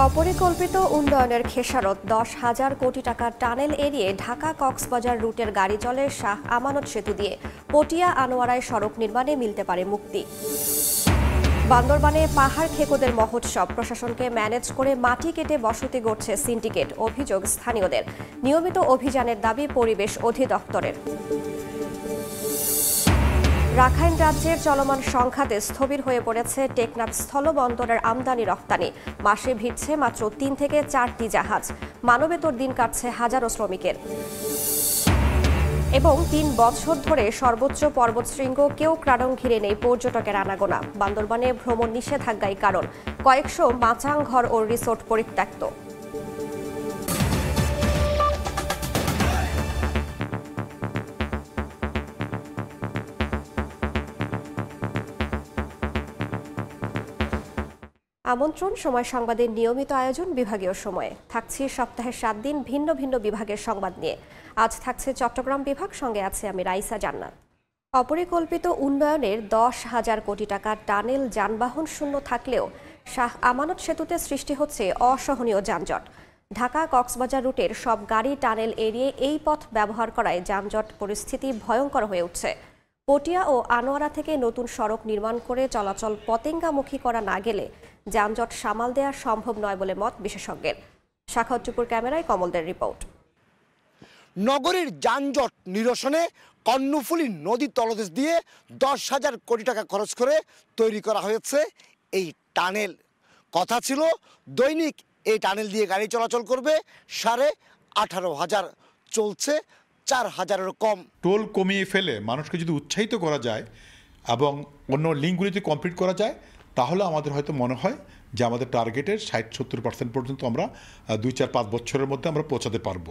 অপরিকল্পিত উন্নয়নের খেসারত 10,000 কোটি টাকার টানেল এড়িয়ে ঢাকা কক্সবাজার রুটের গাড়ি চলে শাহ আমানত সেতু দিয়ে। পটিয়া আনোয়ারায় সড়ক নির্মাণে মিলতে পারে মুক্তি। বান্দরবানে পাহাড় খেকোদের মহোৎসব, প্রশাসনকে ম্যানেজ করে মাটি কেটে বসতি গড়ছে সিন্ডিকেট, অভিযোগ স্থানীয়দের। নিয়মিত অভিযানের দাবি পরিবেশ অধিদপ্তরের। রাখাইন রাজ্যের চলমান সংঘাতে স্থবির হয়ে পড়েছে টেকনাফ স্থলবন্দরের আমদানি রপ্তানি। মাসে ভিড়ছে মাত্র 3 থেকে 4টি জাহাজ। মানবেতর দিন কাটছে হাজারো শ্রমিকের। এবং 3 বছর ধরে সর্বোচ্চ পর্বতশৃঙ্গ কেওক্রাডং ঘিরে নেই পর্যটকের আনাগোনা। বান্দরবানে ভ্রমণ নিষেধাজ্ঞাই কারণ, কয়েকশো মাচাং ঘর ও রিসোর্ট পরিত্যক্ত। আমন্ত্রণ সময় সংবাদের নিয়মিত আয়োজন বিভাগীয় সময়ে। থাকছি সপ্তাহের 7 দিন ভিন্ন ভিন্ন বিভাগের সংবাদ নিয়ে। আজ থাকছে চট্টগ্রাম বিভাগ, সঙ্গে আছে আমি রাইসা জান্নাত। অপরিকল্পিত উন্নয়নের 10,000 কোটি টাকার টানেল যানবাহন শূন্য থাকলেও শাহ আমানত সেতুতে সৃষ্টি হচ্ছে অসহনীয় যানজট। ঢাকা কক্সবাজার রুটের সব গাড়ি টানেল এড়িয়ে এই পথ ব্যবহার করায় যানজট পরিস্থিতি ভয়ঙ্কর হয়ে উঠছে। পটিয়া ও আনোয়ারা থেকে নতুন সড়ক নির্মাণ করে চলাচল পতেঙ্গামুখী করা না গেলে যানজট সামাল দেওয়া সম্ভব নয় বলে মত বিশেষজ্ঞের। শাখাউদ্দিপুর ক্যামেরায় কমলদের রিপোর্ট। নগরীর যানজট নিরসনে কর্ণফুলী নদীর তলদেশ দিয়ে 10,000 কোটি টাকা খরচ করে তৈরি করা হয়েছে এই টানেল। কথা ছিল দৈনিক এই টানেল দিয়ে গাড়ি চলাচল করবে 18,500, চলছে 4,000-এরও কম। টোল কমিয়ে ফেলে মানুষকে যদি উৎসাহিত করা যায় এবং অন্য লিঙ্কগুলিতে কমপ্লিট করা যায়, তাহলে আমাদের হয়তো মনে হয় যে আমাদের টার্গেটের 60-70% পর্যন্ত আমরা 2-4-5 বছরের মধ্যে আমরা পৌঁছাতে পারবো।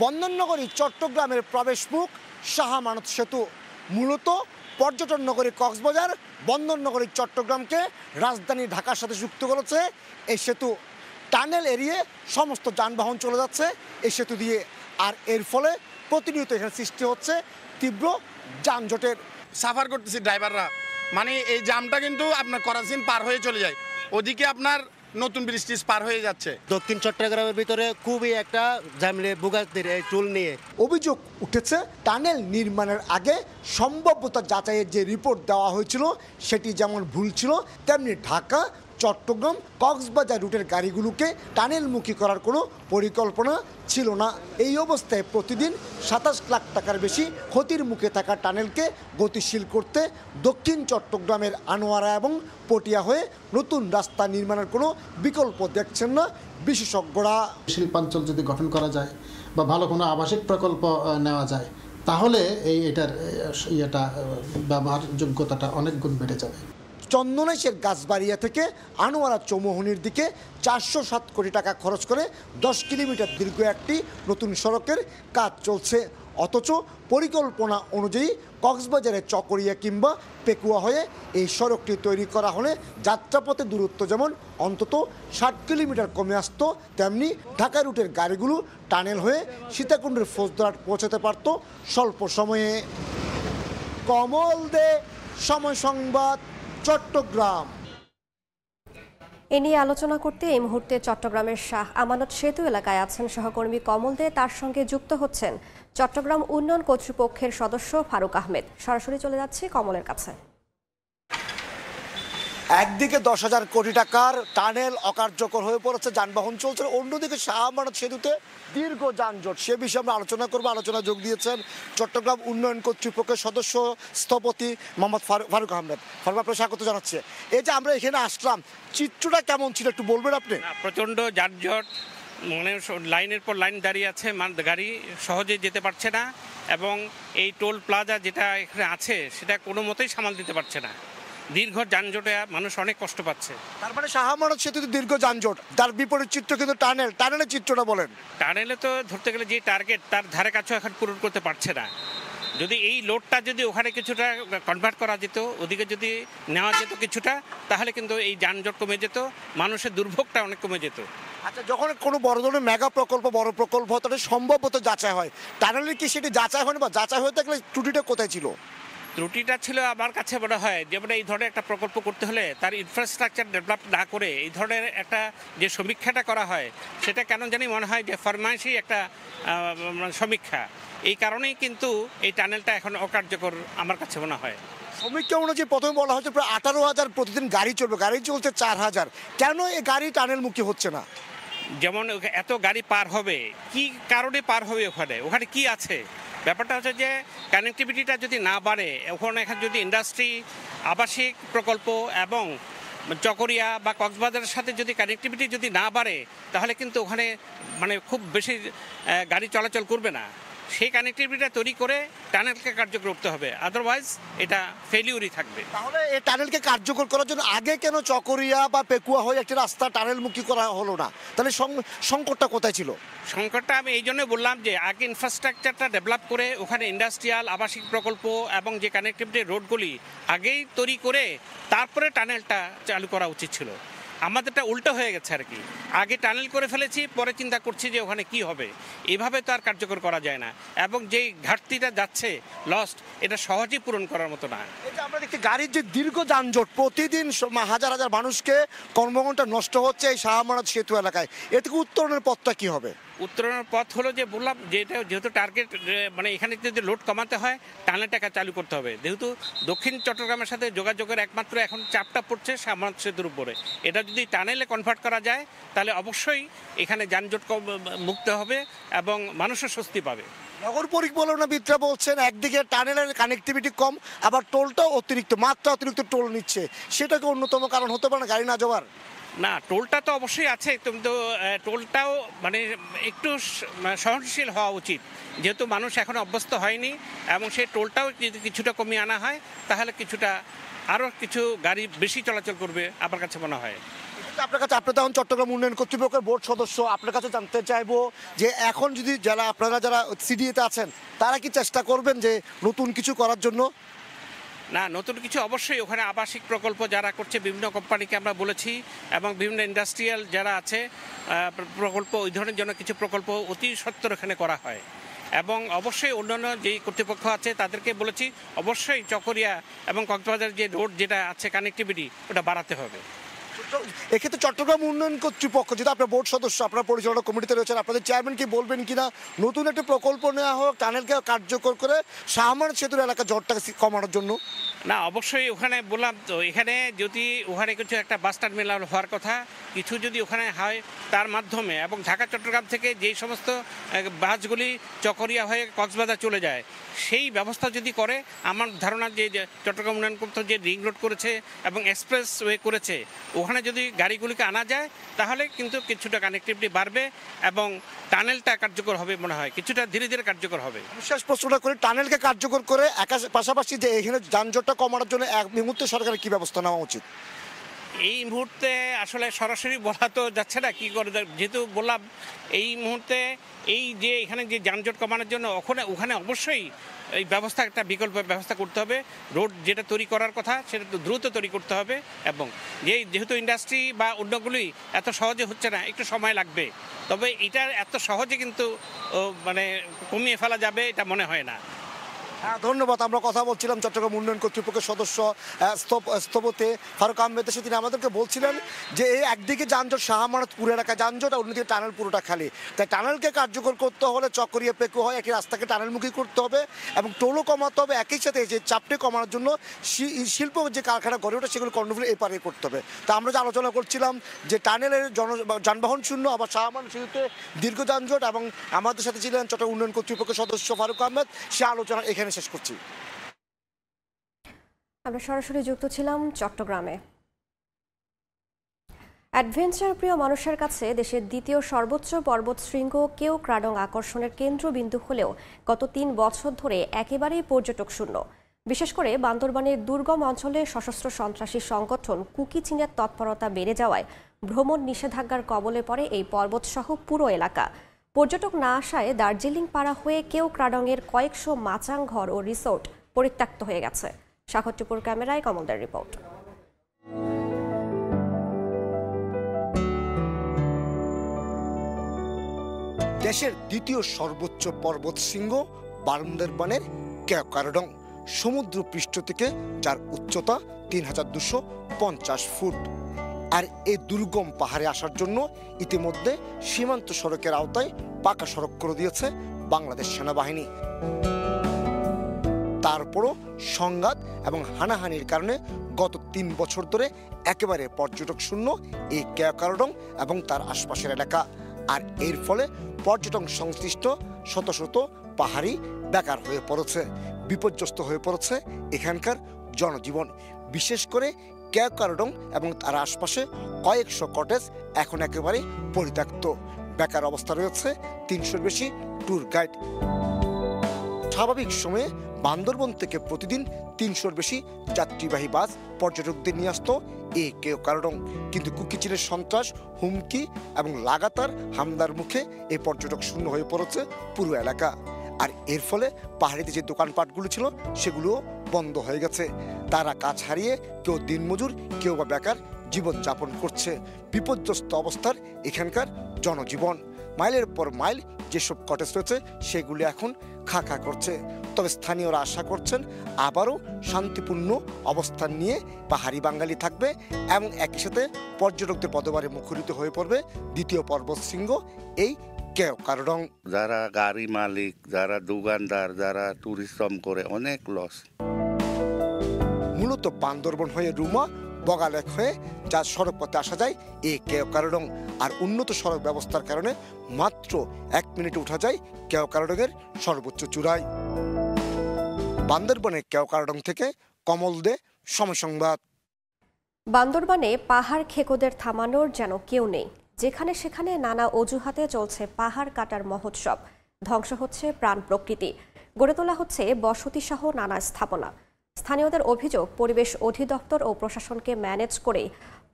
বন্দরনগরী চট্টগ্রামের প্রবেশ মুখ শাহ আমানত সেতু মূলত পর্যটন নগরী কক্সবাজার, বন্দরনগরী চট্টগ্রামকে রাজধানী ঢাকার সাথে যুক্ত করেছে এই সেতু। টানেল এড়িয়ে সমস্ত যানবাহন চলে যাচ্ছে এই সেতু দিয়ে, আর এর ফলে প্রতিনিয়ত এখানে সৃষ্টি হচ্ছে তীব্র যানজটের। সাফার করতেছি ড্রাইভাররা, মানে এই জামটা কিন্তু আপনার করাচিন পার হয়ে চলে যায়, ওদিকে আপনার নতুন ব্রিজ পার হয়ে যাচ্ছে। দক্ষিণ চট্টগ্রামের ভিতরে খুবই একটা ঝামেলা ভোগান্তির এই টুল নিয়ে অভিযোগ উঠেছে টানেল নির্মাণের আগে সম্ভাব্যতা যাচাইয়ের যে রিপোর্ট দেওয়া হয়েছিল সেটি যেমন ভুল ছিল, তেমনি ঢাকা চট্টগ্রাম কক্সবাজার রুটের গাড়িগুলোকে টানেলমুখী করার কোনো পরিকল্পনা ছিল না। এই অবস্থায় প্রতিদিন 27 লাখ টাকার বেশি ক্ষতির মুখে থাকা টানেলকে গতিশীল করতে দক্ষিণ চট্টগ্রামের আনোয়ারা এবং পটিয়া হয়ে নতুন রাস্তা নির্মাণের কোনো বিকল্প দেখছেন না বিশেষজ্ঞরা। শিল্পাঞ্চল যদি গঠন করা যায় বা ভালো কোনো আবাসিক প্রকল্প নেওয়া যায়, তাহলে এটার ব্যবহারযোগ্যতাটা অনেক গুণ বেড়ে যাবে। চন্দনেশের গাছবাড়িয়া থেকে আনোয়ারা চৌমুহনীর দিকে 407 কোটি টাকা খরচ করে 10 কিলোমিটার দীর্ঘ একটি নতুন সড়কের কাজ চলছে। অথচ পরিকল্পনা অনুযায়ী কক্সবাজারের চকরিয়া কিংবা পেকুয়া হয়ে এই সড়কটি তৈরি করা হলে যাত্রাপথে দূরত্ব যেমন অন্তত 60 কিলোমিটার কমে আসতো, তেমনি ঢাকা রুটের গাড়িগুলো টানেল হয়ে সীতাকুণ্ডের ফৌজদারহাট পৌঁছাতে পারত স্বল্প সময়ে। কমল দে, সময় সংবাদ, চট্টগ্রাম। এ নিয়ে আলোচনা করতে এই মুহূর্তে চট্টগ্রামের শাহ আমানত সেতু এলাকায় আছেন সহকর্মী কমল দে। তার সঙ্গে যুক্ত হচ্ছেন চট্টগ্রাম উন্নয়ন কর্তৃপক্ষের সদস্য ফারুক আহমেদ। সরাসরি চলে যাচ্ছে কমলের কাছে। একদিকে 10,000 কোটি টাকার টানেল অকার্যকর হয়ে পড়েছে, যানবাহন চলছে, অন্যদিকে শাহ আমানত সেতুতে দীর্ঘ যানজট। সে বিষয়ে আমরা আলোচনা করবো। আলোচনা যোগ দিয়েছেন চট্টগ্রাম উন্নয়ন কর্তৃপক্ষের সদস্য স্থপতি মোহাম্মদ ফারুক আহমেদ। ফারুক, আপনাকে স্বাগত জানাচ্ছি। এই যে আমরা এখানে আসলাম, চিত্রটা কেমন ছিল একটু বলবেন আপনি? প্রচণ্ড যানজট, মানে লাইনের পর লাইন দাঁড়িয়ে আছে, গাড়ি সহজে যেতে পারছে না, এবং এই টোল প্লাজা যেটা এখানে আছে সেটা কোনো মতেই সামাল দিতে পারছে না। দীর্ঘ যানজটে মানুষ অনেক কষ্ট পাচ্ছে। তারপরে শাহ আমানত সেতুতে দীর্ঘ যানজট, তার বিপরীত চিত্র কিন্তু টানেলের চিত্রটা বলেন। টানেলে তো ধরতে গেলে যে টার্গেট তার ধারে কাছেও এখন পূরণ করতে পারছে না। যদি এই লোডটা যদি ওখানে কিছুটা কনভার্ট করা যেত, ওদিকে যদি নেওয়া যেত কিছুটা, তাহলে কিন্তু এই যানজট কমে যেত, মানুষের দুর্ভোগটা অনেক কমে যেত। আচ্ছা, যখন কোনো বড় ধরনের মেগা প্রকল্প বড় প্রকল্প তাহলে সম্ভবত যাচাই হয়, টানেলের কি সেটি যাচাই হয়নি, বা যাচাই হয়ে থাকলে ত্রুটিটা কোথায় ছিল? ত্রুটিটা ছিল আমার কাছে মনে হয় যেমন এই ধরনের একটা প্রকল্প করতে হলে তার ইনফ্রাস্ট্রাকচার ডেভেলপ না করে এই ধরনের একটা যে সমীক্ষাটা করা হয় সেটা কেন জানি মনে হয় যে ফরমাইশি একটা সমীক্ষা। এই কারণেই কিন্তু এই টানেলটা এখন অকার্যকর আমার কাছে মনে হয়। সমীক্ষা অনুযায়ী প্রথমে বলা হচ্ছে প্রায় 18,000 প্রতিদিন গাড়ি চলবে, গাড়ি চলছে 4,000, কেন এই গাড়ি টানেলমুখী হচ্ছে না? যেমন এত গাড়ি পার হবে, কি কারণে পার হবে, ওখানে কি আছে? ব্যাপারটা হচ্ছে যে কানেক্টিভিটিটা যদি না বাড়ে, ওখানে যদি ইন্ডাস্ট্রি, আবাসিক প্রকল্প এবং চকরিয়া বা কক্সবাজারের সাথে যদি কানেক্টিভিটি যদি না বাড়ে তাহলে কিন্তু ওখানে মানে খুব বেশি গাড়ি চলাচল করবে না। সেই কানেক্টিভিটিটা তৈরি করে টানেলকে কার্যকর করতে হবে, আদারওয়াইজ এটা ফেলিউরই থাকবে। তাহলে এই টানেলকে কার্যকর করার জন্য আগে কেন চকরিয়া বা পেকুয়া হয়ে একটি রাস্তা টানেলমুখী করা হলো না? তাহলে সংকটটা কোথায় ছিল? সংকটটা আমি এই জন্য বললাম যে আগে ইনফ্রাস্ট্রাকচারটা ডেভেলপ করে ওখানে ইন্ডাস্ট্রিয়াল, আবাসিক প্রকল্প এবং যে কানেক্টিভিটি রোডগুলি আগেই তৈরি করে তারপরে টানেলটা চালু করা উচিত ছিল। আমাদেরটা উল্টো হয়ে গেছে আর কি, আগে টানেল করে ফেলেছি, পরে চিন্তা করছি যে ওখানে কি হবে। এভাবে তো আর কার্যকর করা যায় না, এবং যেই ঘাটতিটা যাচ্ছে লস্ট, এটা সহজেই পূরণ করার মতো না। এটা আমরা দেখছি গাড়ির যে দীর্ঘ যানজট, প্রতিদিন হাজার হাজার মানুষকে কর্মঘণ্টা নষ্ট হচ্ছে এই শাহ আমানত সেতু এলাকায়, এ থেকে উত্তরণের পথটা কি হবে? উত্তরণের পথ হলো যে বললাম যে এটা যেহেতু টার্গেট, মানে এখানে যদি লোড কমাতে হয় টানেলটাকে চালু করতে হবে। যেহেতু দক্ষিণ চট্টগ্রামের সাথে যোগাযোগের একমাত্র এখন চাপটা পড়ছে শাহ আমানত সেতুর উপরে, এটা যদি টানেলে কনভার্ট করা যায় তাহলে অবশ্যই এখানে যানজট মুক্ত হবে এবং মানুষের স্বস্তি পাবে। নগর পরিকল্পনাবিদরা বলছেন একদিকে টানেলের কানেক্টিভিটি কম, আবার টোলটাও অতিরিক্ত, মাত্রা অতিরিক্ত টোল নিচ্ছে, সেটাকে অন্যতম কারণ হতে পারে না গাড়ি না যাওয়ার? না, টোলটা তো অবশ্যই আছে, কিন্তু টোলটাও মানে একটু সহনশীল হওয়া উচিত, যেহেতু মানুষ এখনো অভ্যস্ত হয়নি, এবং সেই টোলটাও যদি কিছুটা কমিয়ে আনা হয় তাহলে কিছুটা আরও কিছু গাড়ি বেশি চলাচল করবে আমার কাছে মনে হয়। আপনার কাছে, আপনি তখন চট্টগ্রাম উন্নয়ন কর্তৃপক্ষের বোর্ড সদস্য, আপনার কাছে জানতে চাইবো যে এখন যদি আপনারা যারা সিডিএতে আছেন তারা কি চেষ্টা করবেন যে নতুন কিছু করার জন্য? না, নতুন কিছু অবশ্যই ওখানে আবাসিক প্রকল্প যারা করছে বিভিন্ন কোম্পানিকে আমরা বলেছি, এবং বিভিন্ন ইন্ডাস্ট্রিয়াল যারা আছে প্রকল্প, ওই ধরনের জন্য কিছু প্রকল্প অতি সত্বর এখানে করা হয়। এবং অবশ্যই অন্যান্য যেই কর্তৃপক্ষ আছে তাদেরকে বলেছি অবশ্যই চকরিয়া এবং কক্সবাজার যে রোড যেটা আছে কানেক্টিভিটি, ওটা বাড়াতে হবে। এক্ষেত্রে চট্টগ্রাম উন্নয়ন কর্তৃপক্ষ, যেটা আপনার বোর্ড সদস্য, আপনার পরিচালনা কমিটিতে রয়েছেন, আপনাদের চেয়ারম্যান কি বলবেন কিনা নতুন একটা প্রকল্প নেওয়া হোক টানেলকে কার্যকর করে শাহ আমানত সেতুর এলাকা জটটাকে কমানোর জন্য? না, অবশ্যই ওখানে বললাম তো, এখানে যদি ওখানে কিছু একটা বাস টার্মিনাল হওয়ার কথা, কিছু যদি ওখানে হয় তার মাধ্যমে, এবং ঢাকা চট্টগ্রাম থেকে যেই সমস্ত বাসগুলি চকরিয়া হয়ে কক্সবাজার চলে যায় সেই ব্যবস্থা যদি করে, আমার ধারণা যে চট্টগ্রাম উন্নয়ন কর্তৃপক্ষ যে রিং রোড করেছে এবং এক্সপ্রেস ওয়ে করেছে, ওখানে যদি গাড়িগুলিকে আনা যায় তাহলে কিন্তু কিছুটা কানেক্টিভিটি বাড়বে এবং টানেলটা কার্যকর হবে, মনে হয় কিছুটা ধীরে ধীরে কার্যকর হবে। বিশেষ প্রশ্নটা করে টানেলকে কার্যকর করে পাশাপাশি যে এখানে যানজটটা কমানোর জন্য এক মুহূর্তে সরকারের কি ব্যবস্থা নেওয়া উচিত? এই মুহূর্তে আসলে সরাসরি বলা তো যাচ্ছে না কি করে, যেহেতু বললাম এই মুহূর্তে এই যে এখানে যে যানজট কমানোর জন্য ওখানে অবশ্যই এই ব্যবস্থা, একটা বিকল্প ব্যবস্থা করতে হবে। রোড যেটা তৈরি করার কথা সেটা তো দ্রুত তৈরি করতে হবে, এবং যেহেতু ইন্ডাস্ট্রি বা অন্যগুলি এত সহজে হচ্ছে না, একটু সময় লাগবে, তবে এটা এত সহজে কিন্তু মানে কমিয়ে ফেলা যাবে এটা মনে হয় না। হ্যাঁ, ধন্যবাদ। আমরা কথা বলছিলাম চট্টগ্রাম উন্নয়ন কর্তৃপক্ষের সদস্য স্থপতি ফারুক আহমেদের সাথে। তিনি আমাদেরকে বলছিলেন যে এই একদিকে যানজট শাহ আমানত পুরো এলাকা যানজট, আর অন্যদিকে টানেল পুরোটা খালি। তাই টানেলকে কার্যকর করতে হলে চকরিয়া পেকু হয় একই রাস্তাকে টানেলমুখী করতে হবে এবং টোলও কমাতে হবে, একই সাথে যে চাপটি কমানোর জন্য শিল্প যে কারখানা গড়ে ওঠে সেগুলো কর্ণফুলি এপারে করতে হবে। তা আমরা যে আলোচনা করছিলাম যে টানেলের যানবাহন শূন্য, আবার শাহ আমানত সেতুতে দীর্ঘ যানজট, এবং আমাদের সাথে ছিলেন চট্টগ্রাম উন্নয়ন কর্তৃপক্ষের সদস্য ফারুক আহমেদ। সে আলোচনা এখানে শেষ করছি। আমরা সরাসরি যুক্ত ছিলাম চট্টগ্রামে। অ্যাডভেঞ্চার প্রিয় মানুষের কাছে দেশের দ্বিতীয় সর্বোচ্চ পর্বত শৃঙ্গ কেওক্রাডং আকর্ষণের কেন্দ্রবিন্দু হলেও গত ৩ বছর ধরে একেবারেই পর্যটক শূন্য। বিশেষ করে বান্দরবানের দুর্গম অঞ্চলে সশস্ত্র সন্ত্রাসী সংগঠন কুকি চীনের তৎপরতা বেড়ে যাওয়ায় ভ্রমণ নিষেধাজ্ঞার কবলে পড়ে এই পর্বতসহ পুরো এলাকা। পর্যটক না আসায় দার্জিলিং পাড়া হয়ে কেওক্রাডংয়ের কয়েকশো মাচাং ঘর ও রিসোর্ট পরিত্যক্ত হয়ে গেছে। সাগরটিপুর ক্যামেরায় কমলদের রিপোর্ট। দেশের দ্বিতীয় সর্বোচ্চ পর্বত শৃঙ্গ বান্দরবানের কেওক্রাডং সমুদ্রপৃষ্ঠ থেকে, যার উচ্চতা ৩,২50 ফুট। আর এই দুর্গম পাহাড়ে আসার জন্য ইতিমধ্যে সীমান্ত সড়কের আওতায় পাকা সড়ক করে দিয়েছে বাংলাদেশ সেনাবাহিনী। তারপরও সংঘাত এবং হানাহানির কারণে গত ৩ বছর ধরে একেবারে পর্যটক শূন্য এই কেওক্রাডং এবং তার আশপাশের এলাকা। আর এর ফলে পর্যটন সংশ্লিষ্ট শত শত পাহাড়ি বেকার হয়ে পড়েছে, বিপর্যস্ত হয়ে পড়েছে এখানকার জনজীবন। বিশেষ করে কেওক্রাডং এবং তার আশপাশে কয়েকশো কটেজ এখন একেবারে পরিত্যক্ত। বেকার অবস্থা রয়েছে ৩০০-র বেশি ট্যুর গাইড। স্বাভাবিক সময়ে বান্দরবন থেকে প্রতিদিন ৩০০-র বেশি যাত্রীবাহী বাস পর্যটকদের নিয়ে আসতো এই কেওক্রাডং, কিন্তু কুকিচিলের সন্ত্রাস, হুমকি এবং লাগাতার হামলার মুখে এই পর্যটক শূন্য হয়ে পড়েছে পুরো এলাকা। আর এর ফলে পাহাড়িতে যে দোকানপাটগুলো ছিল সেগুলোও বন্ধ হয়ে গেছে। তারা কাজ হারিয়ে কেউ দিনমজুর, কেউ বা বেকার জীবনযাপন করছে। বিপর্যস্ত অবস্থার এখানকার জনজীবন। মাইলের পর মাইল যেসব কটেজ রয়েছে সেগুলি এখন খা খা করছে। তবে স্থানীয়রা আশা করছেন আবারও শান্তিপূর্ণ অবস্থান নিয়ে পাহাড়ি বাঙালি থাকবে এবং একই সাথে পর্যটকদের পদবারে মুখরিত হয়ে পড়বে দ্বিতীয় পর্বতশৃঙ্গ এই কেওক্রাডং। যারা গাড়ি মালিক, যারা দোকানদার, যারা ট্যুরিজম করে, অনেক লস। মূলত বান্দরবন হয়ে রুমা, বগালেক হয়ে যা সড়ক পথে আসা যায় এই কেওক্রাডং। আর উন্নত সড়ক ব্যবস্থার কারণে মাত্র 1 মিনিটে উঠা যায় কেওক্রাডংয়ের সর্বোচ্চ চূড়ায়। বান্দরবনের কেওক্রাডং থেকে কমল দে, সময় সংবাদ। বান্দরবানে পাহাড় খেকোদের থামানোর যেন কেউ নেই। যেখানে সেখানে নানা অজুহাতে চলছে পাহাড় কাটার মহোৎসব। ধ্বংস হচ্ছে প্রাণ প্রকৃতি, গড়ে তোলা হচ্ছে বসতিসহ নানা স্থাপনা। স্থানীয়দের অভিযোগ, পরিবেশ অধিদপ্তর ও প্রশাসনকে ম্যানেজ করে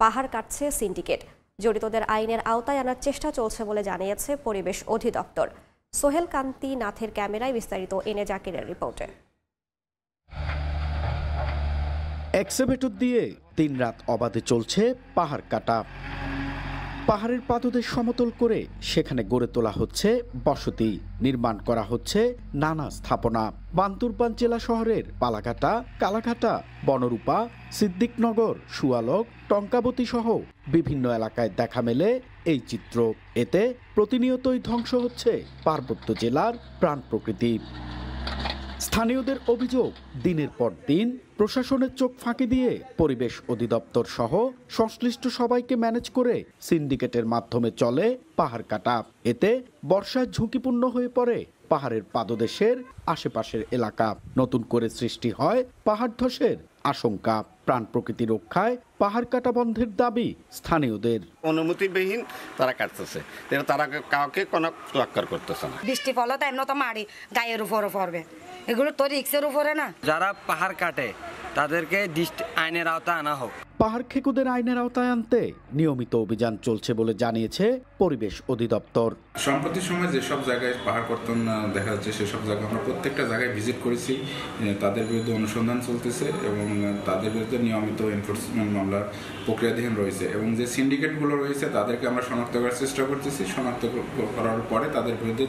পাহাড় কাটছে সিন্ডিকেট। জড়িতদের আইনের আওতায় আনার চেষ্টা চলছে বলে জানিয়েছে পরিবেশ অধিদপ্তর। সোহেল কান্তি নাথের ক্যামেরায় বিস্তারিত এনে জাকিরের রিপোর্টে। এক্সকাভেটর দিয়ে দিনরাত অবাধে চলছে পাহাড় কাটা। পাহাড়ের পাদদেশ সমতল করে সেখানে গড়ে তোলা হচ্ছে বসতি, নির্মাণ করা হচ্ছে নানা স্থাপনা। বান্দরবান জেলা শহরের পালাঘাটা, কালাঘাটা, বনরূপা, সিদ্দিকনগর, সুয়ালক, টঙ্কাবতী সহ বিভিন্ন এলাকায় দেখা মেলে এই চিত্র। এতে প্রতিনিয়তই ধ্বংস হচ্ছে পার্বত্য জেলার প্রাণ প্রকৃতি। স্থানীয়দের অভিযোগ, দিনের পর দিন প্রশাসনের চোখ ফাঁকি দিয়ে পরিবেশ অধিদপ্তর সহ সংশ্লিষ্ট সবাইকে ম্যানেজ করে সিন্ডিকেটের মাধ্যমে চলে পাহাড় কাটা। এতে বর্ষায় ঝুঁকিপূর্ণ হয়ে পড়ে পাহাড়ের পাদদেশের আশেপাশের এলাকা। নতুন করে সৃষ্টি হয় পাহাড় ধসের আশঙ্কা। প্রাণ প্রকৃতি রক্ষায় পাহাড় কাটা বন্ধের দাবি স্থানীয়দের। অনুমতিবিহীন তারা কাটতেছে, তারা কাউকে কোনো তোয়াক্কার করতেছে না। বৃষ্টি ফলে তাই তো মারি গায়ের উপরে পড়বে, এগুলো তো রিক্সের উপরে না। যারা পাহাড় কাটে তাদেরকে আইনের আওতায় আনা হোক। পাহাড় খেকুদের আইনের আওতায় আনতে নিয়মিত অভিযান চলছে বলে জানিয়েছে পরিবেশ অধিদপ্তর। সম্প্রতি সময় যেসব জায়গায় পাহাড় কর্তন দেখা যাচ্ছে সেসব জায়গায় আমরা প্রত্যেকটা জায়গায় ভিজিট করেছি। তাদের বিরুদ্ধে অনুসন্ধান চলতেছে এবং তাদের বিরুদ্ধে নিয়মিত এনফোর্সমেন্ট মামলা প্রক্রিয়াধীন রয়েছে এবং যে সিন্ডিকেটগুলো রয়েছে তাদেরকে আমরা শনাক্ত করার চেষ্টা করতেছি। শনাক্ত করার পরে তাদের বিরুদ্ধে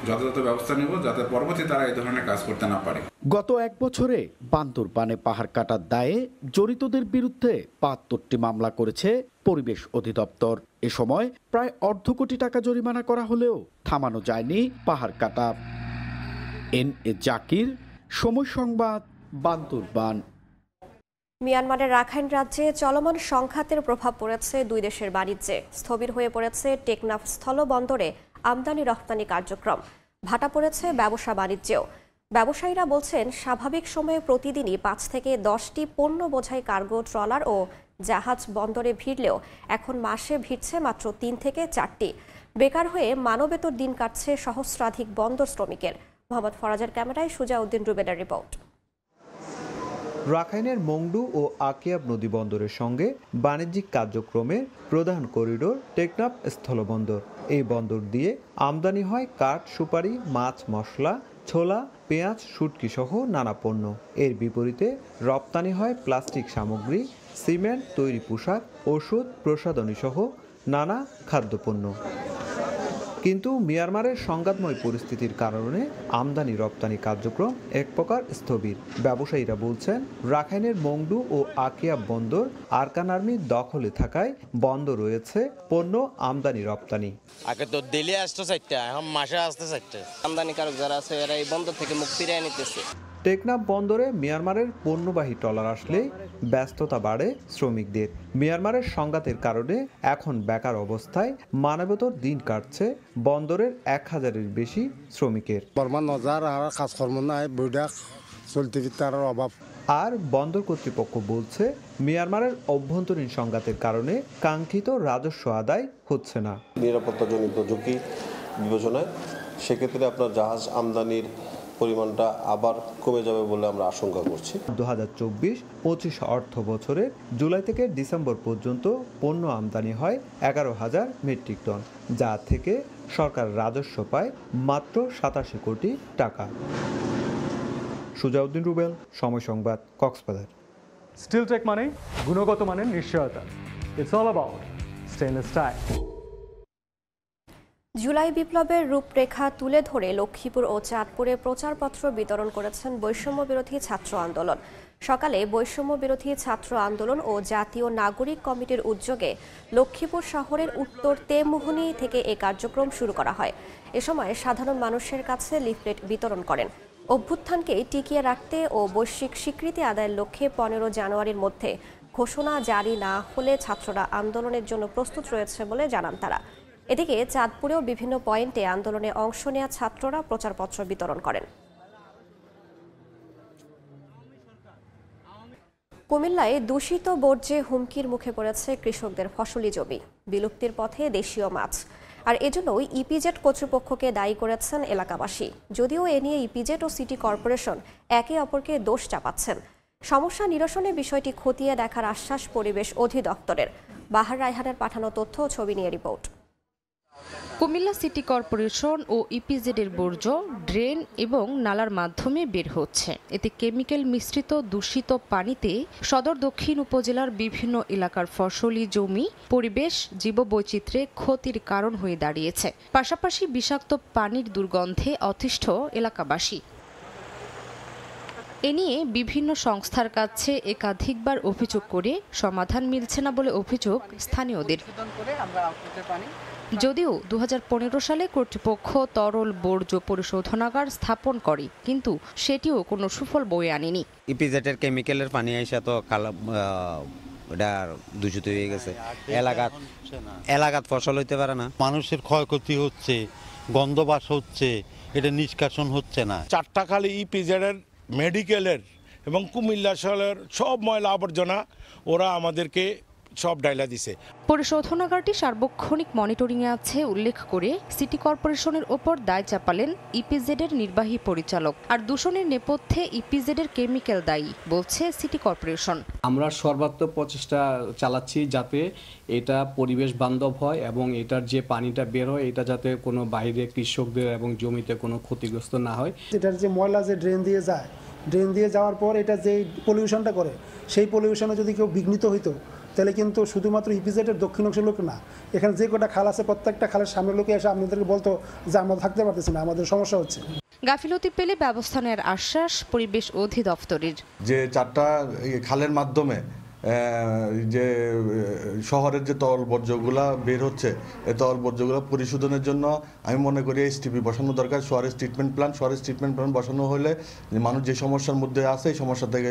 যথাযথ ব্যবস্থা নেব যাতে পরবর্তী তারা এই ধরনের কাজ করতে না পারে। গত 1 বছরে বান্দরবানে পাহাড় কাটার দায়ে জড়িতদের বিরুদ্ধে ৭২টি মামলা করেছে পরিবেশ অধিদপ্তর। এ সময় প্রায় অর্ধ কোটি টাকা জরিমানা করা হলেও থামানো যায়নি পাহাড় কাটা। এনএ জাকির, সময় সংবাদ, বান্দরবান। মিয়ানমারের রাখাইন রাজ্যে চলমান সংঘাতের প্রভাব পড়েছে দুই দেশের বাণিজ্যে। স্থবির হয়ে পড়েছে টেকনাফ স্থলবন্দরে আমদানি রপ্তানি কার্যক্রম। ভাটা পড়েছে ব্যবসা বাণিজ্যেও। ব্যবসায়ীরা বলছেন, স্বাভাবিক সময়ে প্রতিদিনই 5 থেকে 10টি পণ্য বোঝাই কার্গো ট্রলার ও জাহাজ বন্দরে ভিড়লেও এখন মাসে ভিড়ছে মাত্র 3 থেকে 4টি। বেকার হয়ে মানবেতর দিন কাটছে সহস্রাধিক বন্দর শ্রমিকের। মোহাম্মদ ফরাজের ক্যামেরায় সুজাউদ্দিন রুবেলের রিপোর্ট। রাখাইনের মংডু ও আকিয়াব নদী বন্দরের সঙ্গে বাণিজ্যিক কার্যক্রমের প্রধান করিডোর টেকনাফ স্থলবন্দর। এই বন্দর দিয়ে আমদানি হয় কাঠ, সুপারি, মাছ, মশলা, ছোলা, পেঁয়াজ, শুটকি সহ নানা পণ্য। এর বিপরীতে রপ্তানি হয় প্লাস্টিক সামগ্রী, সিমেন্ট, তৈরি পোশাক, ওষুধ, প্রসাধনী সহ নানা খাদ্যপণ্য। কিন্তু মিয়ানমারের সংঘাতময় পরিস্থিতির কারণে আমদানি রপ্তানি কার্যক্রম এক প্রকার স্থবির। ব্যবসায়ীরা বলছেন রাখাইনের মংডু ও আকিয়া বন্দর আরকান আর্মির দখলে থাকায় বন্ধ রয়েছে পণ্য আমদানি রপ্তানি। আগে তো দিল্লি আসতো চারটা, এখন মাসে আসতে চারটা। আমদানিকারক যারা আছে এরা এই বন্দর থেকে মুক্তি নিয়ে নিতেছে। টেকনাফ বন্দরে মিয়ানমারের পণ্যবাহী ট্রলার আসলে ব্যস্ততা বাড়ে শ্রমিকদের। মিয়ানমারের সংঘাতের কারণে এখন বেকার অবস্থায় মানবেতর দিন কাটছে বন্দরের 1000-এর বেশি শ্রমিকের। কাজকর্ম নাই, চলতে অভাব। আর বন্দর কর্তৃপক্ষ বলছে মিয়ানমারের অভ্যন্তরীণ সংঘাতের কারণে কাঙ্ক্ষিত রাজস্ব আদায় হচ্ছে না। নিরাপত্তাজনিত ঝুঁকি বিবেচনায় সেক্ষেত্রে আপনার জাহাজ আমদানির পরিমাণটা আবার কমে যাবে বলে আমরা আশঙ্কা করছি। 2024-25 অর্থ বছরের জুলাই থেকে ডিসেম্বর পর্যন্ত পণ্য আমদানি হয় 11,000 মেট্রিক টন, যা থেকে সরকার রাজস্ব পায় মাত্র 87 কোটি টাকা। সুজাউদ্দিন রুবেল, সময় সংবাদ, কক্সবাজার। স্টিলটেক মানে গুণগত মানের নিশ্চয়তা। It's all about stainless style. July বিপ্লবের রূপরেখা তুলে ধরে লক্ষ্মীপুর ও চাঁদপুরে প্রচারপত্র বিতরণ করেছেন বৈষম্য বিরোধী ছাত্র আন্দোলন। সকালে বৈষম্য বিরোধী ছাত্র আন্দোলন ও জাতীয় নাগরিক কমিটির উদ্যোগে লক্ষ্মীপুর শহরের উত্তর তেমুহনী থেকে এই কার্যক্রম শুরু করা হয়। এ সময় সাধারণ মানুষের কাছে লিফলেট বিতরণ করেন। অভ্যুত্থানকে টিকিয়ে রাখতে ও বৈশ্বিক স্বীকৃতি আদায়ের লক্ষ্যে 15 জানুয়ারির মধ্যে ঘোষণা জারি না হলে ছাত্ররা আন্দোলনের জন্য প্রস্তুত রয়েছে বলে জানান তারা। এদিকে চাঁদপুরেও বিভিন্ন পয়েন্টে আন্দোলনে অংশ নেওয়া ছাত্ররা প্রচারপত্র বিতরণ করেন। কুমিল্লায় দূষিত বর্জ্যে হুমকির মুখে পড়েছে কৃষকদের ফসলি জমি, বিলুপ্তির পথে দেশীয় মাছ। আর এজন্যই ইপিজেড কর্তৃপক্ষকে দায়ী করেছেন এলাকাবাসী। যদিও এ নিয়ে ইপিজেড ও সিটি কর্পোরেশন একে অপরকে দোষ চাপাচ্ছেন। সমস্যা নিরসনে বিষয়টি খতিয়ে দেখার আশ্বাস পরিবেশ অধিদপ্তরের। বাহার রায়হানের পাঠানো তথ্য ও ছবি নিয়ে রিপোর্ট। কুমিল্লা সিটি কর্পোরেশন ও ইপিজেডের বর্জ্য ড্রেন এবং নালার মাধ্যমে বের হচ্ছে। এতে কেমিক্যাল মিশ্রিত দূষিত পানিতে সদর দক্ষিণ উপজেলার বিভিন্ন এলাকার ফসলি জমি, পরিবেশ, জীববৈচিত্র্যে ক্ষতির কারণ হয়ে দাঁড়িয়েছে। পাশাপাশি বিষাক্ত পানির দুর্গন্ধে অতিষ্ঠ এলাকাবাসী। এ নিয়ে বিভিন্ন সংস্থার কাছে একাধিকবার অভিযোগ করে সমাধান মিলছে না বলে অভিযোগ স্থানীয়দের। যদিও 2015 সালে কর্তৃপক্ষ তরল বর্জ্য পরিশোধনাগার স্থাপন করে, কিন্তু সেটিও কোনো সুফল বয়ে আনেনি। ইপিজেডের কেমিক্যালের পানি আইসা তো এটা দূষিত হয়ে গেছে। এলাকাত ফসল হইতে পারে না, মানুষের ক্ষয়ক্ষতি হচ্ছে, গন্ধবাস হচ্ছে, এটা নিষ্কাশন হচ্ছে না। চারটাখালী ইপিজেডের, মেডিকেলের এবং কুমিল্লা শহরের সব ময়লা আবর্জনা ওরা আমাদেরকে সব ডাইলা দিছে। পরিশোধনাগারটি সার্বক্ষণিক মনিটরিংয়ে আছে উল্লেখ করে সিটি কর্পোরেশনের ওপর দায় চাপালেন ইপিজেডের নির্বাহী পরিচালক। আর দূষণের নেপথ্যে ইপিজেডের কেমিক্যাল দায়ী বলছে সিটি কর্পোরেশন। আমরা সর্বাত্মক প্রচেষ্টা চালাচ্ছি যাতে এটা পরিবেশ বান্ধব হয় এবং এটার যে পানিটা বের হয় এটা যাতে কোনো বাইরে কৃষকদের এবং জমিতে কোনো ক্ষতিগ্রস্ত না হয়। এটার যে ময়লা যে ড্রেন দিয়ে যায়, ড্রেন দিয়ে যাওয়ার পর এটা যে পলিউশনটা করে, সেই পলিউশনে যদি কেউ বিঘ্নিত হইতো তাহলে কিন্তু শুধুমাত্র ইপিজেডের দক্ষিণ অংশের লোক না, এখানে যে কটা খাল আছে প্রত্যেকটা খালের সামনের লোকে এসে আপনাদেরকে বলতো যে আমরা থাকতে পারতেছি না, আমাদের সমস্যা হচ্ছে। গাফিলতি পেলে ব্যবস্থা নেওয়ার আশ্বাস পরিবেশ অধিদপ্তরের। যে চারটা খালের মাধ্যমে যে শহরের যে তরল বর্জ্যগুলা বের হচ্ছে, এই তরল বর্জ্যগুলো পরিশোধনের জন্য আমি মনে করি এসটিপি বসানো দরকার। সোয়ারেজ ট্রিটমেন্ট প্ল্যান বসানো হলে মানুষ যে সমস্যার মধ্যে আছে এই সমস্যা থেকে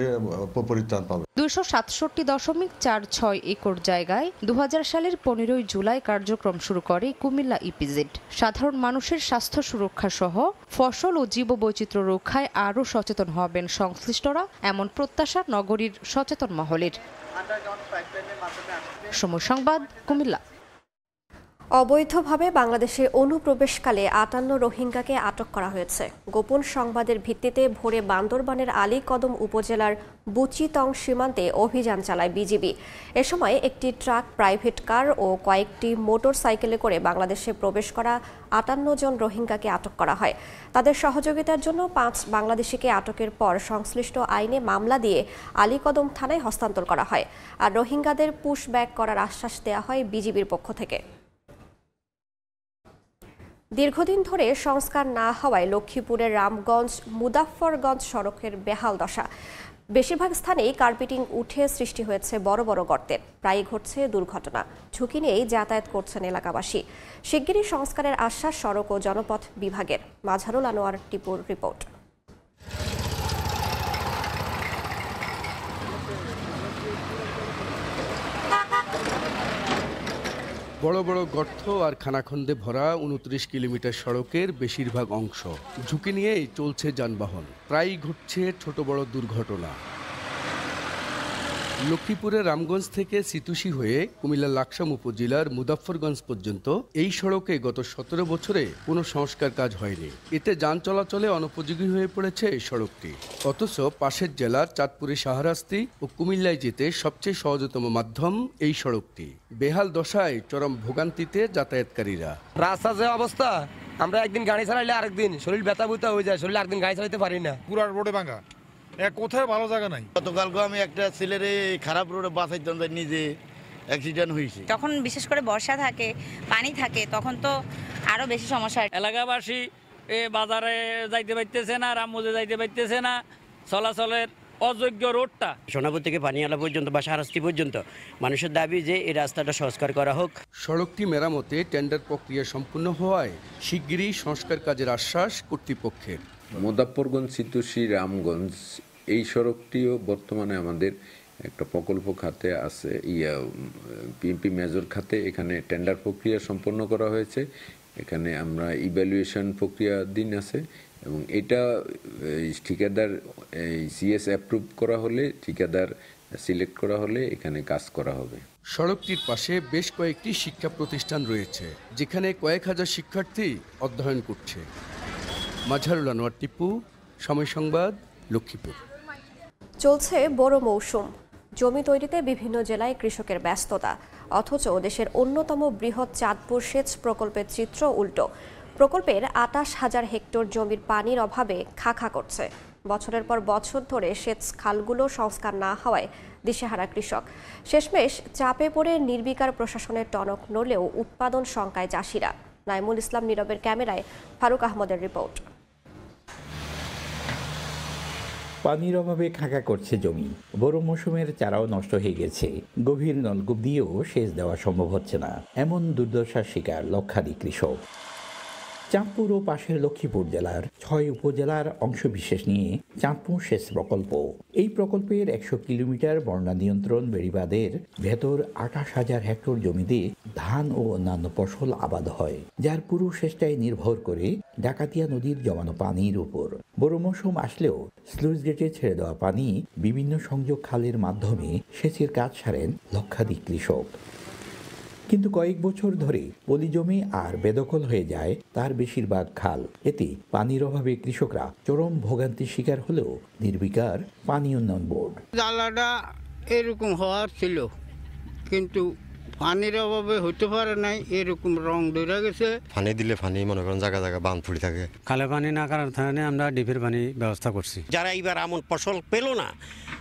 পরিত্রাণ পাবে। 267.46 একর জায়গায় 2000 সালের 15 জুলাই কার্যক্রম শুরু করে কুমিল্লা ইপিজেড। সাধারণ মানুষের স্বাস্থ্য সুরক্ষা সহ ফসল ও জীববৈচিত্র্য রক্ষায় আরও সচেতন হবেন সংশ্লিষ্টরা, এমন প্রত্যাশা নগরীর সচেতন মহলের। সময় সংবাদ, কুমিল্লা। অবৈধভাবে বাংলাদেশে অনুপ্রবেশকালে 58 রোহিঙ্গাকে আটক করা হয়েছে। গোপন সংবাদের ভিত্তিতে ভোরে বান্দরবানের আলীকদম উপজেলার বুচিতং সীমান্তে অভিযান চালায় বিজিবি। এ সময় একটি ট্রাক, প্রাইভেট কার ও কয়েকটি মোটর সাইকেলে করে বাংলাদেশে প্রবেশ করা 58 জন রোহিঙ্গাকে আটক করা হয়। তাদের সহযোগিতার জন্য 5 বাংলাদেশিকে আটকের পর সংশ্লিষ্ট আইনে মামলা দিয়ে আলীকদম থানায় হস্তান্তর করা হয়। আর রোহিঙ্গাদের পুশব্যাক করার আশ্বাস দেওয়া হয় বিজিবির পক্ষ থেকে। দীর্ঘদিন ধরে সংস্কার না হওয়ায় লক্ষ্মীপুরের রামগঞ্জ মুজাফফরগঞ্জ সড়কের বেহাল দশা। বেশিরভাগ স্থানেই কার্পেটিং উঠে সৃষ্টি হয়েছে বড় বড় গর্তের। প্রায়ই ঘটছে দুর্ঘটনা। ঝুঁকি নিয়েই যাতায়াত করছেন এলাকাবাসী। শিগগিরই সংস্কারের আশ্বাস সড়ক ও জনপথ বিভাগের। মাঝারুল আনোয়ার টিপুর রিপোর্ট। বড় বড় গর্ত আর খানাখন্দে ভরা 29 কিলোমিটার সড়কের বেশিরভাগ অংশ ঝুঁকি নিয়েই চলছে যানবাহন। প্রায়ই ঘটছে ছোট বড় দুর্ঘটনা। লক্ষ্মীপুরের রামগঞ্জ থেকে সিতুসি হয়ে কুমিল্লার লাকসাম উপজেলার মুজাফফরগঞ্জ পর্যন্ত এই সড়কে গত 17 বছরে কোনো সংস্কার কাজ হয়নি। এতে যান চলাচলে অনুপযোগী হয়ে পড়েছে এই সড়কটি। অথচ পাশের জেলার চাঁদপুরে শাহরাস্তি ও কুমিল্লায় যেতে সবচেয়ে সহজতম মাধ্যম এই সড়কটি। বেহাল দশায় চরম ভোগান্তিতে যাতায়াতকারীরা। রাস্তা যে অবস্থা, আমরা একদিন গাড়ি চালাইলে আরেকদিন শরীর ব্যথা বুতা হয়ে যায়, শরীর একদিন গাড়ি চালাতে পারি না। পুরার রোডে ভাঙা, কোথায় ভালো জায়গা নাই। গতকালকে আমি একটা ছেলেরে খারাপ রোডে বাঁচাইতাম, নিজে অ্যাক্সিডেন্ট হয়েছে। তখন বিশেষ করে বর্ষা থাকে, পানি থাকে, তখন তো আরো বেশি সমস্যা। এলাকাবাসী বাজারে যাইতে পারতেছে না, রামগঞ্জে যাইতে পারতেছে না। চলাচলের অযোগ্য রোডটা সোনাপুর থেকে পানিয়ালা পর্যন্ত বা শাহরাস্তি পর্যন্ত মানুষের দাবি যে এই রাস্তাটা সংস্কার করা হোক। সড়কটি মেরামতে টেন্ডার প্রক্রিয়া সম্পূর্ণ হওয়ায় শিগগিরই সংস্কার কাজের আশ্বাস কর্তৃপক্ষের। মুজাফফরগঞ্জ সিতুসি রামগঞ্জ এই সড়কটিও বর্তমানে আমাদের একটা প্রকল্প খাতে আছে, পিএমপি মেজর খাতে। এখানে টেন্ডার প্রক্রিয়া সম্পন্ন করা হয়েছে। এখানে আমরা ইভ্যালুয়েশন প্রক্রিয়া দিন আছে এবং এটা ঠিকাদার সিএস অ্যাপ্রুভ করা হলে, ঠিকাদার সিলেক্ট করা হলে এখানে কাজ করা হবে। সড়কটির পাশে বেশ কয়েকটি শিক্ষা প্রতিষ্ঠান রয়েছে, যেখানে কয়েক হাজার শিক্ষার্থী অধ্যয়ন করছে। মাঝারুল আনোয়ার টিপু, সময় সংবাদ, লক্ষ্মীপুর। চলছে বড় মৌসুম। জমি তৈরিতে বিভিন্ন জেলায় কৃষকের ব্যস্ততা। অথচ দেশের অন্যতম বৃহৎ চাঁদপুর সেচ প্রকল্পের চিত্র উল্টো। প্রকল্পের 28,000 হেক্টর জমির পানির অভাবে খাখা করছে। বছরের পর বছর ধরে সেচ খালগুলো সংস্কার না হওয়ায় দিশেহারা কৃষক। শেষমেশ চাপে পড়ে নির্বিকার প্রশাসনের টনক নড়লেও উৎপাদন শঙ্কায় চাষিরা। নাইমুল ইসলাম নীরবের ক্যামেরায় ফারুক আহমদের রিপোর্ট। পানির অভাবে খাঁকা করছে জমি। বড় মৌসুমের চারাও নষ্ট হয়ে গেছে। গভীর নলকূপ দিয়েও সেচ দেওয়া সম্ভব হচ্ছে না, এমন দুর্দশার শিকার লক্ষাধিক কৃষক। চাঁদপুর ও পাশের লক্ষ্মীপুর জেলার 6 উপজেলার অংশবিশেষ নিয়ে চাঁদপুর সেচ প্রকল্প। এই প্রকল্পের 100 কিলোমিটার বন্যা নিয়ন্ত্রণ বেড়িবাঁধের ভেতর 28,000 হেক্টর জমিতে ধান ও অন্যান্য ফসল আবাদ হয়, যার পুরো সেচটাই নির্ভর করে ডাকাতিয়া নদীর জমানো পানির উপর। বড় মৌসুম আসলেও স্লুইস গেটে ছেড়ে দেওয়া পানি বিভিন্ন সংযোগ খালের মাধ্যমে সেচের কাজ সারেন লক্ষাধিক কৃষক। কিন্তু কয়েক বছর ধরে পলি জমি আর বেদখল হয়ে যায় তার বেশিরভাগ খাল। এতে পানির অভাবে কৃষকরা চরম ভোগান্তির শিকার হলেও নির্বিকার পানি উন্নয়ন বোর্ড। জ্বালাটা এরকম হওয়ার ছিল, কিন্তু পানির অভাবে হতে পারে নাই, এরকম রং ধরে গেছে। পানি দিলে পানি মনে করেন জায়গা জায়গা বাঁধ ফুলি থাকে। খালে পানি না কারণে আমরা ডিপের পানি ব্যবস্থা করছি। যারা এইবার এমন ফসল পেল না,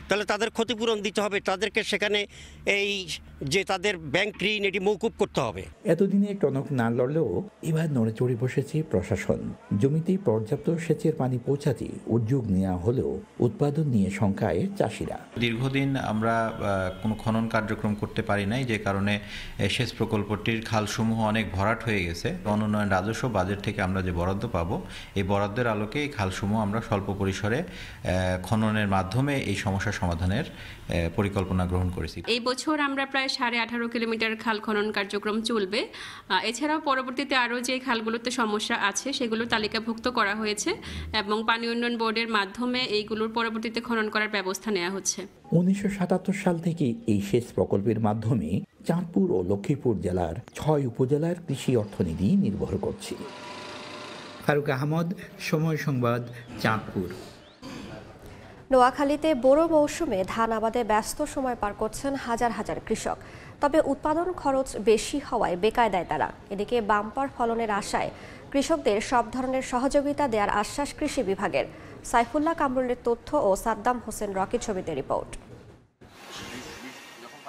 তাহলে তাদের ক্ষতিপূরণ দিতে হবে। তাদেরকে সেখানে এই যে তাদের ব্যাংক ঋণ এটি মৌকুব করতে হবে। এতদিনে টনক না লড়লেও এবার নড়ে চড়ে বসেছে প্রশাসন। জমিতে পর্যাপ্ত সেচের পানি পৌঁছাতে উদ্যোগ নেওয়া হলেও উৎপাদন নিয়ে শঙ্কায় চাষিরা। দীর্ঘদিন আমরা কোনো খনন কার্যক্রম করতে পারি নাই, যে কারণে সেচ প্রকল্পটির খালসমূহ অনেক ভরাট হয়ে গেছে। বনোন্নয়ন রাজস্ব বাজেট থেকে আমরা যে বরাদ্দ পাবো, এই বরাদ্দের আলোকে এই খালসমূহ আমরা স্বল্প পরিসরে খননের মাধ্যমে এই সমস্যা সমাধানের পরিকল্পনা গ্রহণ করেছি। এই বছর আমরা প্রায় 18.5 কিলোমিটার খাল খনন কার্যক্রম চলবে। এছাড়াও পরবর্তীতে আরও যে খালগুলোতে সমস্যা আছে সেগুলো তালিকাভুক্ত করা হয়েছে এবং পানি উন্নয়ন বোর্ডের মাধ্যমে এইগুলোর পরবর্তীতে খনন করার ব্যবস্থা নেওয়া হচ্ছে। 1977 সাল থেকে এই সেচ প্রকল্পের মাধ্যমে চাঁদপুর ও লক্ষ্মীপুর জেলার 6 উপজেলার কৃষি অর্থনীতি নির্ভর করছে। ফারুক আহমদ, সময় সংবাদ, চাঁদপুর। নোয়াখালীতে বড় মৌসুমে ধান আবাদে ব্যস্ত সময় পার করছেন হাজার হাজার কৃষক। তবে উৎপাদন খরচ বেশি হওয়ায় বেকায়দায় তারা। এদিকে বাম্পার ফলনের আশায় কৃষকদের সব ধরনের সহযোগিতা দেওয়ার আশ্বাস কৃষি বিভাগের। সাইফুল্লাহ কামরুলের তথ্য ও সাদ্দাম হোসেন রকির ছবিতে রিপোর্ট।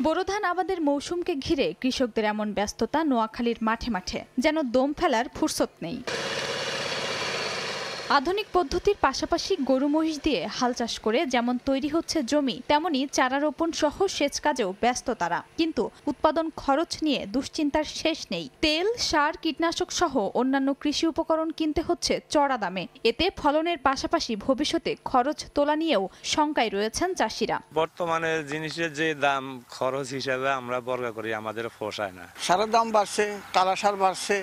বোরো ধান আবাদের মৌসুমকে ঘিরে কৃষকদের এমন ব্যস্ততা নোয়াখালীর মাঠে মাঠে, যেন দম ফেলার ফুরসত নেই। আধুনিক পদ্ধতির পাশাপাশি গরু মহিষ দিয়ে হাল চাষ করে যেমন তৈরি হচ্ছে জমি, তেমনি চারা রোপণ সহ সেচ কাজেও ব্যস্ত তারা। কিন্তু উৎপাদন খরচ নিয়ে দুশ্চিন্তার শেষ নেই। তেল, সার, কীটনাশক সহ অন্যান্য কৃষি উপকরণ কিনতে হচ্ছে চড়া দামে। এতে ফলনের পাশাপাশি ভবিষ্যতে খরচ তোলা নিয়েও শঙ্কায় রয়েছেন চাষিরা। বর্তমানে জিনিসের যে দাম, খরচ হিসাবে আমরা বর্গা করি, আমাদের পোষায় না। সারের দাম বাড়ছে, কালা সার বাড়ছে,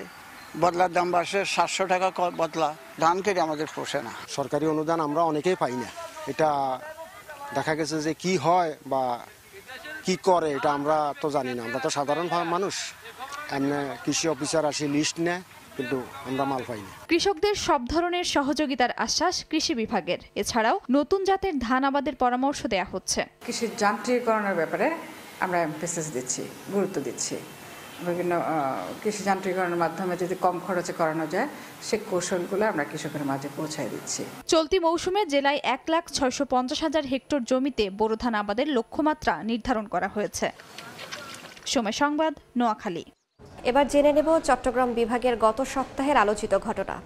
বদলার দাম বাড়ছে 700 টাকা বদলা। ধান কেটে আমাদের পোষে না। সরকারি অনুদান আমরা অনেকেই পাই না। এটা দেখা গেছে যে কি হয় বা কি করে এটা আমরা তো জানি না। আমরা তো সাধারণ মানুষ, এমনি কৃষি অফিসার আসি লিস্ট নেয়, কিন্তু আমরা মাল পাই না। কৃষকদের সব ধরনের সহযোগিতার আশ্বাস কৃষি বিভাগের। এছাড়াও নতুন জাতের ধান আবাদের পরামর্শ দেয়া হচ্ছে। কৃষি যান্ত্রিকরণের ব্যাপারে আমরা এমফেসিস দিচ্ছি, গুরুত্ব দিচ্ছি। বিভিন্ন কৃষি যান্ত্রিকরণের মাধ্যমে যদি কম খরচে করানো যায়, সে কৌশলগুলো আমরা কৃষকের মাঝে পৌঁছায় দিচ্ছি। চলতি মৌসুমে জেলায় 1,650,000 হেক্টর জমিতে বোরো ধান আবাদের লক্ষ্যমাত্রা নির্ধারণ করা হয়েছে। সময় সংবাদ, নোয়াখালী। এবার জেনে নেব চট্টগ্রাম বিভাগের গত সপ্তাহের আলোচিত ঘটনা।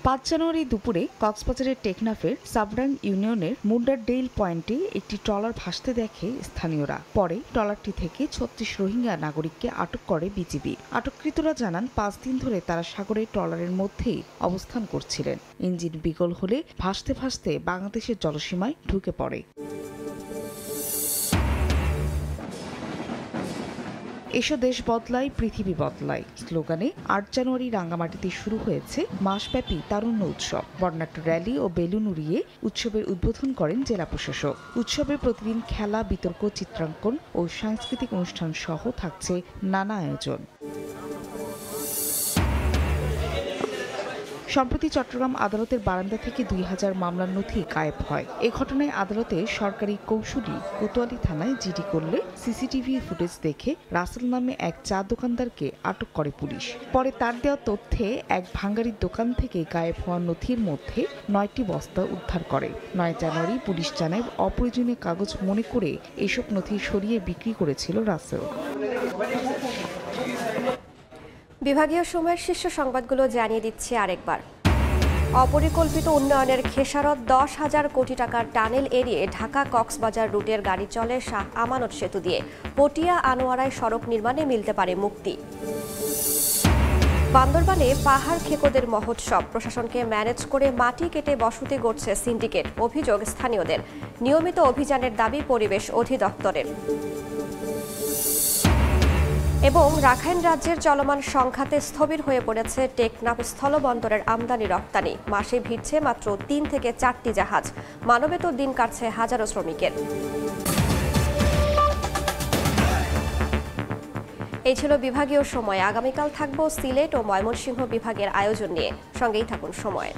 ৫ জানুয়ারি দুপুরে কক্সবাজারের টেকনাফের সাবরাং ইউনিয়নের মুন্ডারডেইল পয়েন্টে একটি ট্রলার ভাসতে দেখে স্থানীয়রা। পরে ট্রলারটি থেকে ৩৬ রোহিঙ্গা নাগরিককে আটক করে বিজিবি। আটককৃতরা জানান ৫ দিন ধরে তারা সাগরে ট্রলারের মধ্যেই অবস্থান করছিলেন। ইঞ্জিন বিকল হলে ভাসতে ভাসতে বাংলাদেশের জলসীমায় ঢুকে পড়ে। এসো দেশ বদলায়, পৃথিবী বদলায় স্লোগানে ৮ জানুয়ারি রাঙ্গামাটিতে শুরু হয়েছে মাসব্যাপী তারুণ্য উৎসব। বর্ণাঢ্য র্যালি ও বেলুন উড়িয়ে উৎসবের উদ্বোধন করেন জেলা প্রশাসক। উৎসবে প্রতিদিন খেলা, বিতর্ক, চিত্রাঙ্কন ও সাংস্কৃতিক অনুষ্ঠান সহ থাকছে নানা আয়োজন। সম্প্রতি চট্টগ্রাম আদালতের বারান্দা থেকে ২,০০০ মামলার নথি গায়েব হয়। এ ঘটনায় আদালতে সরকারি কৌঁসুলি কোতোয়ালি থানায় জিডি করলে সিসিটিভি ফুটেজ দেখে রাসেল নামে এক চা দোকানদারকে আটক করে পুলিশ। পরে তার দেওয়া তথ্যে এক ভাঙ্গারির দোকান থেকে গায়েব হওয়া নথির মধ্যে ৯টি বস্তা উদ্ধার করে। ৯ জানুয়ারি পুলিশ জানায় অপ্রয়োজনীয় কাগজ মনে করে এসব নথি সরিয়ে বিক্রি করেছিল রাসেল। বিভাগীয় সময়ের শীর্ষ সংবাদগুলো জানিয়ে দিচ্ছি আরেকবার। অপরিকল্পিত উন্নয়নের খেসারত ১০,০০০ কোটি টাকার টানেল এড়িয়ে ঢাকা কক্সবাজার রুটের গাড়ি চলে শাহ আমানত সেতু দিয়ে। পটিয়া আনোয়ারায় সড়ক নির্মাণে মিলতে পারে মুক্তি। বান্দরবানে পাহাড় খেকোদের মহোৎসব, প্রশাসনকে ম্যানেজ করে মাটি কেটে বসতি গড়ছে সিন্ডিকেট। অভিযোগ স্থানীয়দের। নিয়মিত অভিযানের দাবি পরিবেশ অধিদপ্তরের। এবং রাখাইন রাজ্যের চলমান সংঘাতে স্থবির হয়ে পড়েছে টেকনাফ স্থলবন্দরের আমদানি রপ্তানি। মাসে ভিড়ছে মাত্র ৩ থেকে ৪টি জাহাজ। মানবেতর দিন কাটছে হাজারো শ্রমিকের। এই ছিল বিভাগীয় সময়। আগামীকাল থাকবো সিলেট ও ময়মনসিংহ বিভাগের আয়োজন নিয়ে। সঙ্গেই থাকুন সময়।